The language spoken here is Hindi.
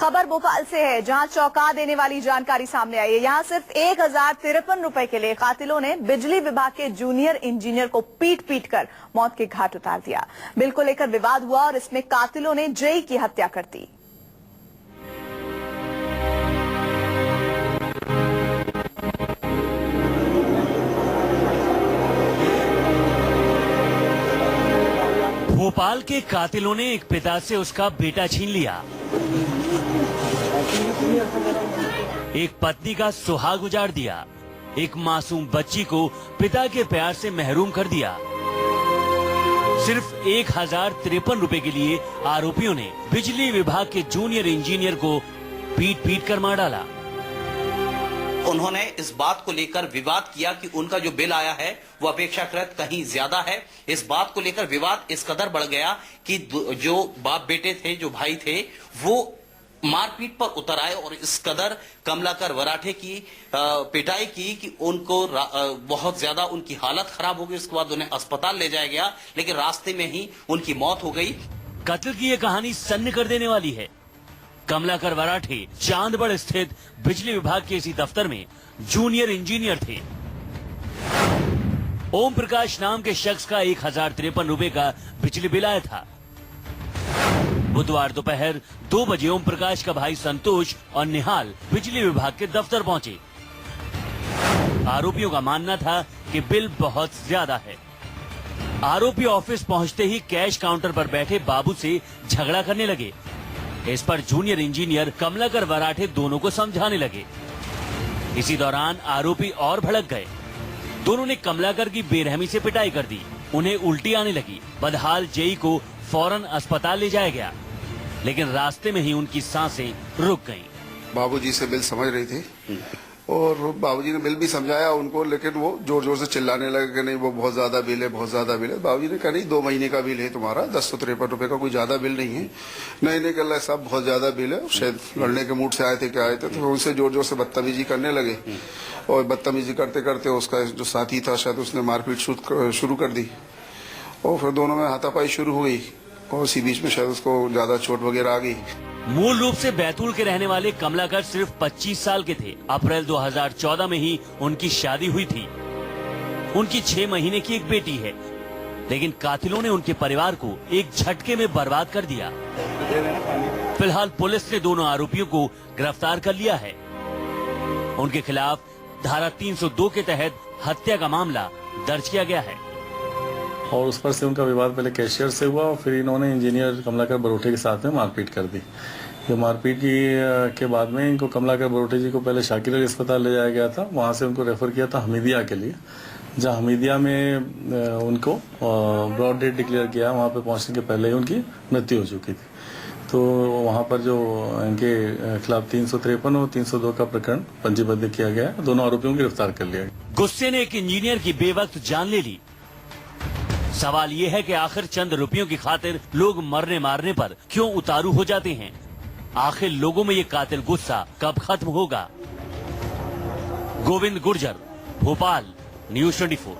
खबर भोपाल से है, जहां चौंका देने वाली जानकारी सामने आई है। यहां सिर्फ 1053 रुपए के लिए कातिलों ने बिजली विभाग के जूनियर इंजीनियर को पीट पीट कर मौत के घाट उतार दिया। बिल को लेकर विवाद हुआ और इसमें कातिलों ने जेई की हत्या कर दी। भोपाल के कातिलों ने एक पिता से उसका बेटा छीन लिया, एक पत्नी का सुहाग उजाड़ दिया, एक मासूम बच्ची को पिता के प्यार से महरूम कर दिया। सिर्फ 1053 रुपए के लिए आरोपियों ने बिजली विभाग के जूनियर इंजीनियर को पीट पीट कर मार डाला। उन्होंने इस बात को लेकर विवाद किया कि उनका जो बिल आया है वो अपेक्षाकृत कहीं ज्यादा है। इस बात को लेकर विवाद इस कदर बढ़ गया कि जो बाप बेटे थे, जो भाई थे, वो मारपीट पर उतर आए और इस कदर कमलाकर वराठे की पिटाई की कि उनको बहुत ज्यादा उनकी हालत खराब हो गई। उसके बाद उन्हें अस्पताल ले जाया गया, लेकिन रास्ते में ही उनकी मौत हो गई। कत्ल की यह कहानी सन्न कर देने वाली है। कमलाकर वराठे चांदबड़ स्थित बिजली विभाग के इसी दफ्तर में जूनियर इंजीनियर थे। ओम प्रकाश नाम के शख्स का 1053 रुपए का बिजली बिल आया था। बुधवार दोपहर 2 बजे ओम प्रकाश का भाई संतोष और निहाल बिजली विभाग के दफ्तर पहुंचे। आरोपियों का मानना था कि बिल बहुत ज्यादा है। आरोपी ऑफिस पहुंचते ही कैश काउंटर पर बैठे बाबू से झगड़ा करने लगे। इस पर जूनियर इंजीनियर कमलाकर वराठे दोनों को समझाने लगे। इसी दौरान आरोपी और भड़क गए। दोनों ने कमलाकर की बेरहमी से पिटाई कर दी। उन्हें उल्टी आने लगी। बदहाल जेई को फौरन अस्पताल ले जाया गया, लेकिन रास्ते में ही उनकी सांसें रुक गईं। बाबूजी से बिल समझ रही थी और बाबूजी ने बिल भी समझाया उनको, लेकिन वो जोर जोर से चिल्लाने लगे कि नहीं वो बहुत ज्यादा बिल है, बहुत ज्यादा बिल है। बाबूजी ने कहा नहीं 2 महीने का बिल है तुम्हारा, 1053 रुपए का कोई ज्यादा बिल नहीं है। नहीं कल साहब बहुत ज्यादा बिल है। शायद लड़ने के मूड से आए थे, क्या आए थे, तो उनसे जोर जोर से बदतमीजी करने लगे और बदतमीजी करते करते उसका जो साथी था शायद उसने मारपीट शुरू कर दी और फिर दोनों में हाथापाई शुरू हो गई और इसी बीच में शायद उसको ज्यादा चोट वगैरह आ गई। मूल रूप से बैतूल के रहने वाले कमलाकर सिर्फ 25 साल के थे। अप्रैल 2014 में ही उनकी शादी हुई थी। उनकी 6 महीने की एक बेटी है, लेकिन कातिलों ने उनके परिवार को एक झटके में बर्बाद कर दिया। फिलहाल पुलिस ने दोनों आरोपियों को गिरफ्तार कर लिया है। उनके खिलाफ धारा 302 के तहत हत्या का मामला दर्ज किया गया है। और उस पर से उनका विवाद पहले कैशियर से हुआ और फिर इन्होंने इंजीनियर कमलाकर बरोटे के साथ में मारपीट कर दी। ये मारपीट के बाद में इनको कमलाकर बरोटे जी को पहले शाकिर अली अस्पताल ले जाया गया था। वहां से उनको रेफर किया था हमीदिया के लिए, जहां हमीदिया में उनको ब्रॉड डेथ डिक्लेयर किया। वहां पे पहुंचने के पहले ही उनकी मृत्यु हो चुकी थी। तो वहां पर जो इनके खिलाफ 353 और 302 का प्रकरण पंजीबद्ध किया गया। दोनों आरोपियों को गिरफ्तार कर लिया गया। गुस्से ने एक इंजीनियर की बेवक्त जान ले ली। सवाल ये है कि आखिर चंद रुपयों की खातिर लोग मरने मारने पर क्यों उतारू हो जाते हैं? आखिर लोगों में ये कातिल गुस्सा कब खत्म होगा? गोविंद गुर्जर, भोपाल, न्यूज़ 24।